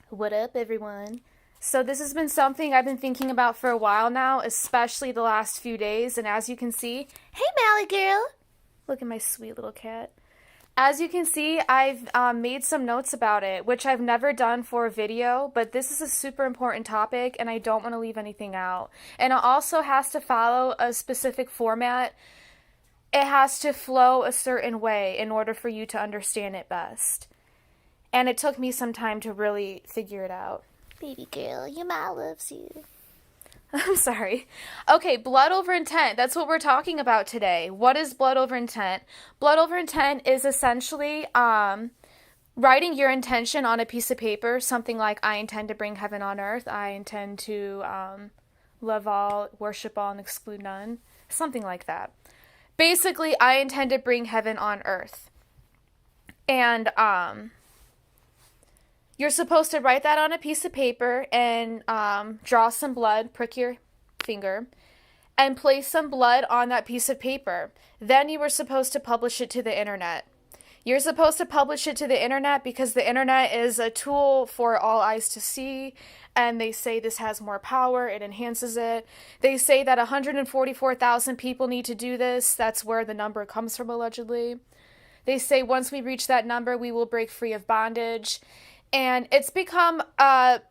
What up, everyone? So this has been something I've been thinking about for a while now, especially the last few days. And as you can see, hey, Mally girl, look at my sweet little cat. As you can see, I've made some notes about it, which I've never done for a video, but this is a super important topic and I don't want to leave anything out. And it also has to follow a specific format. It has to flow a certain way in order for you to understand it best. And it took me some time to really figure it out. Baby girl, your mom loves you. I'm sorry. Okay, blood over intent. That's what we're talking about today. What is blood over intent? Blood over intent is essentially writing your intention on a piece of paper, something like, I intend to bring heaven on earth. I intend to love all, worship all, and exclude none. Something like that. Basically, I intend to bring heaven on earth. And you're supposed to write that on a piece of paper and draw some blood, prick your finger, and place some blood on that piece of paper. Then you were supposed to publish it to the internet. You're supposed to publish it to the internet because the internet is a tool for all eyes to see, and they say this has more power, it enhances it. They say that 144,000 people need to do this. That's where the number comes from, allegedly. They say once we reach that number, we will break free of bondage. And it's become a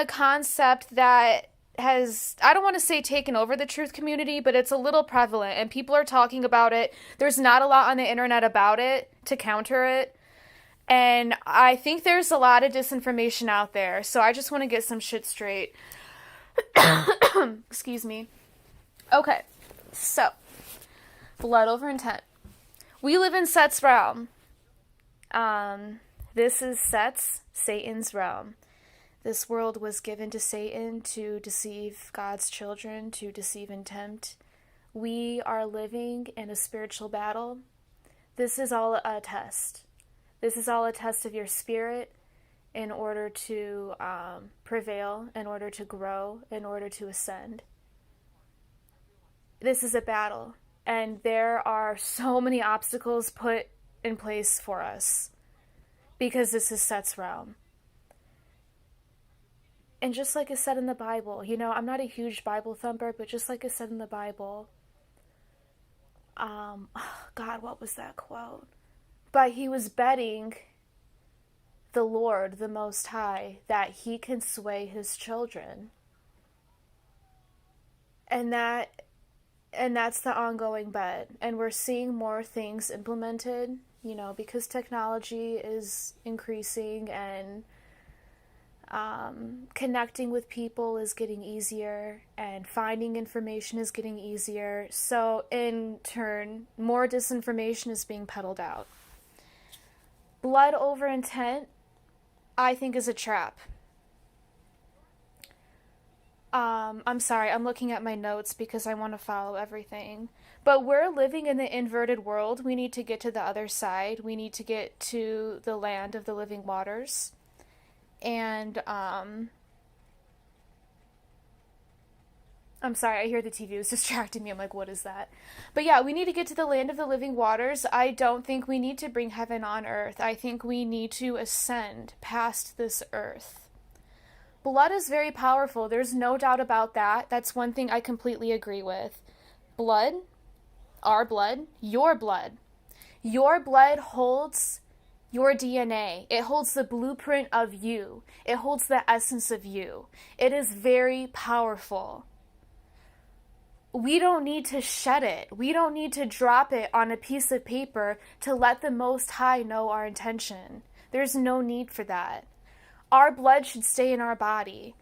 concept that has, I don't want to say taken over the truth community, but it's a little prevalent and people are talking about it. There's not a lot on the internet about it to counter it. And I think there's a lot of disinformation out there. So I just want to get some shit straight. Excuse me. Okay. So, blood over intent. We live in Set's realm. This is Satan's realm. This world was given to Satan to deceive God's children, to deceive and tempt. We are living in a spiritual battle. This is all a test. This is all a test of your spirit in order to prevail, in order to grow, in order to ascend. This is a battle, and there are so many obstacles put in place for us. Because this is Set's realm. And just like it said in the Bible, I'm not a huge Bible thumper, but just like it said in the Bible, God, what was that quote? But he was betting the Lord, the Most High, that he can sway his children. And that's the ongoing bet. And we're seeing more things implemented, because technology is increasing and connecting with people is getting easier and finding information is getting easier. So in turn, more disinformation is being peddled out. Blood over intent, I think, is a trap. I'm sorry, I'm looking at my notes because I want to follow everything. But we're living in the inverted world. We need to get to the other side. We need to get to the land of the living waters. And, I'm sorry, I hear the TV was distracting me. I'm like, what is that? But yeah, we need to get to the land of the living waters. I don't think we need to bring heaven on earth. I think we need to ascend past this earth. Blood is very powerful. There's no doubt about that. That's one thing I completely agree with. Blood, our blood, your blood. Your blood holds your DNA. It holds the blueprint of you. It holds the essence of you. It is very powerful. We don't need to shed it. We don't need to drop it on a piece of paper to let the Most High know our intention. There's no need for that. Our blood should stay in our body.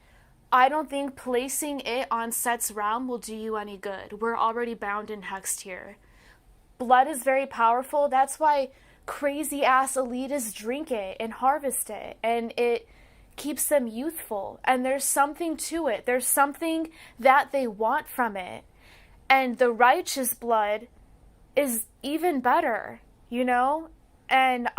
I don't think placing it on Set's realm will do you any good. We're already bound and hexed here. Blood is very powerful. That's why crazy ass elitists drink it and harvest it. And it keeps them youthful. And there's something to it. There's something that they want from it. And the righteous blood is even better, And,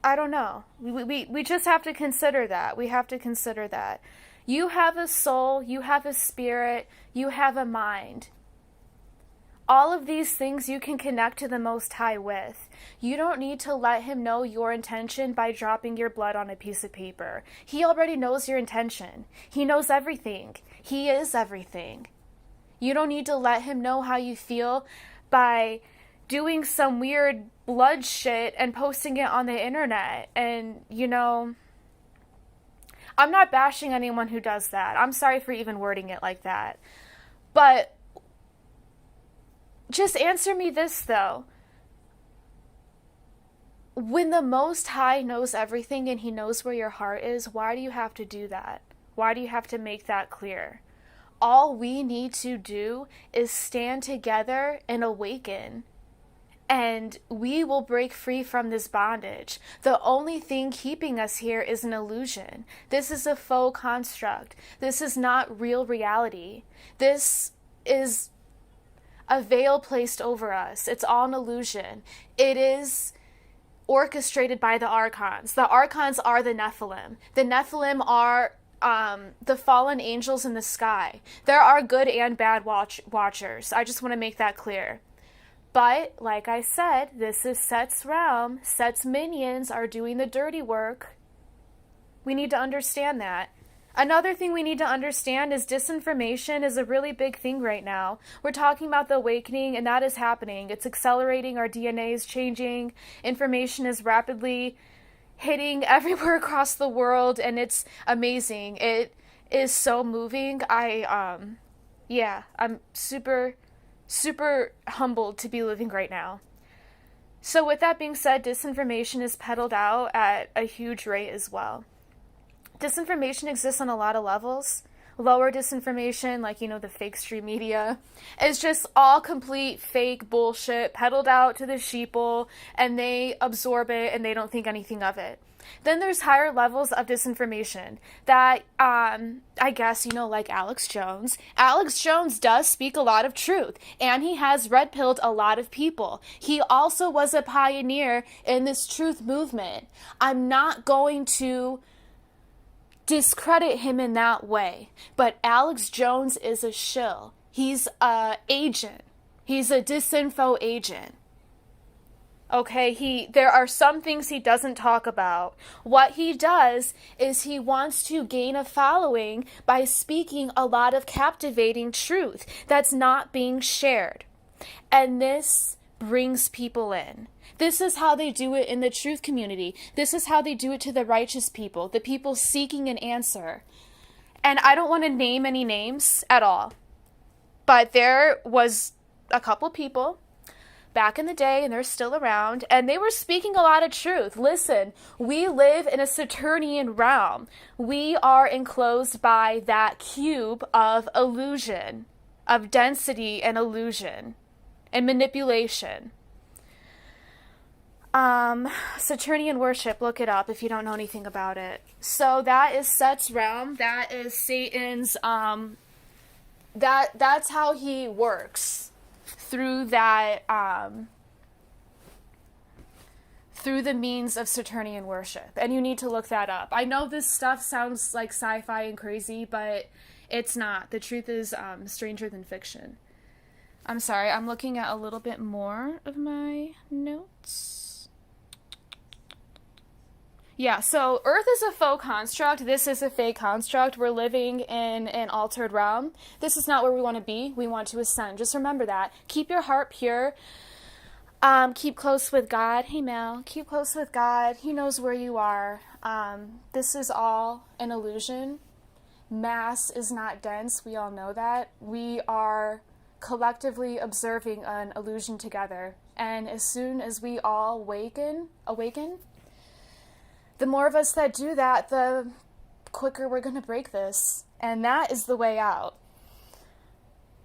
I don't know. We just have to consider that. We have to consider that. You have a soul, you have a spirit, you have a mind. All of these things you can connect to the Most High with. You don't need to let him know your intention by dropping your blood on a piece of paper. He already knows your intention. He knows everything. He is everything. You don't need to let him know how you feel by doing some weird blood shit and posting it on the internet. And, I'm not bashing anyone who does that. I'm sorry for even wording it like that. But just answer me this, though. When the Most High knows everything and he knows where your heart is, why do you have to do that? Why do you have to make that clear? All we need to do is stand together and awaken, and we will break free from this bondage. The only thing keeping us here is an illusion. This is a faux construct. This is not real reality. This is a veil placed over us. It's all an illusion. It is orchestrated by the archons. The archons are the Nephilim. The Nephilim are the fallen angels in the sky. There are good and bad watchers. I just want to make that clear. But, like I said, this is Set's realm. Set's minions are doing the dirty work. We need to understand that. Another thing we need to understand is disinformation is a really big thing right now. We're talking about the awakening, and that is happening. It's accelerating. Our DNA is changing. Information is rapidly hitting everywhere across the world, and it's amazing. It is so moving. I'm super humbled to be living right now. So with that being said, disinformation is peddled out at a huge rate as well. Disinformation exists on a lot of levels. Lower disinformation, like, the fake stream media, is just all complete fake bullshit peddled out to the sheeple, and they absorb it and they don't think anything of it. Then there's higher levels of disinformation that, I guess, like Alex Jones. Alex Jones does speak a lot of truth, and he has red-pilled a lot of people. He also was a pioneer in this truth movement. I'm not going to discredit him in that way, but Alex Jones is a shill. He's a agent. He's a disinfo agent. Okay, there are some things he doesn't talk about. What he does is he wants to gain a following by speaking a lot of captivating truth that's not being shared. And this brings people in. This is how they do it in the truth community. This is how they do it to the righteous people, the people seeking an answer. And I don't want to name any names at all, but there was a couple people back in the day, and they're still around, and they were speaking a lot of truth. Listen, we live in a Saturnian realm. We are enclosed by that cube of illusion, of density and illusion and manipulation. Saturnian worship, look it up if you don't know anything about it. So that is Set's realm. That is Satan's, that's how he works. Through that, through the means of Saturnian worship. And you need to look that up. I know this stuff sounds like sci-fi and crazy, but it's not. The truth is stranger than fiction. I'm sorry, I'm looking at a little bit more of my notes. Yeah, so Earth is a faux construct. This is a fake construct. We're living in an altered realm. This is not where we want to be. We want to ascend. Just remember that. Keep your heart pure. Keep close with God. Hey, Mel. Keep close with God. He knows where you are. This is all an illusion. Mass is not dense. We all know that. We are collectively observing an illusion together. And as soon as we all awaken, the more of us that do that, the quicker we're going to break this. And that is the way out.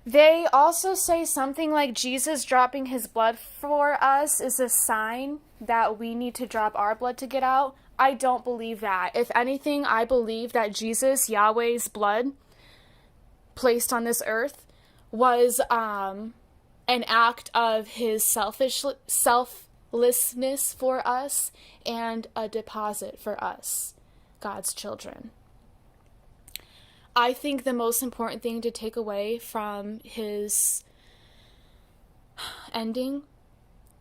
They also say something like Jesus dropping his blood for us is a sign that we need to drop our blood to get out. I don't believe that. If anything, I believe that Jesus, Yahweh's blood placed on this earth was an act of his selflessness for us and a deposit for us, God's children. I think the most important thing to take away from his ending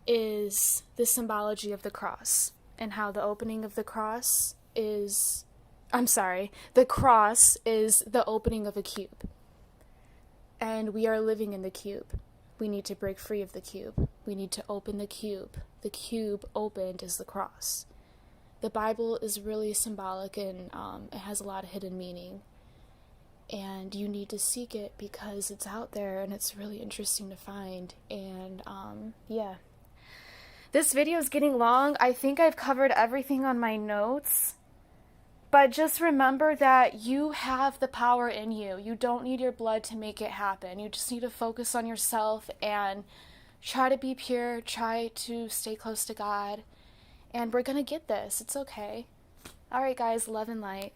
is the symbology of the cross, and how the opening of the cross is, the cross is the opening of a cube. And we are living in the cube. We need to break free of the cube. We need to open the cube. The cube opened is the cross. The Bible is really symbolic, and it has a lot of hidden meaning. And you need to seek it because it's out there and it's really interesting to find. And yeah. This video is getting long. I think I've covered everything on my notes. But just remember that you have the power in you. You don't need your blood to make it happen. You just need to focus on yourself and try to be pure. Try to stay close to God. And we're going to get this. It's okay. All right, guys. Love and light.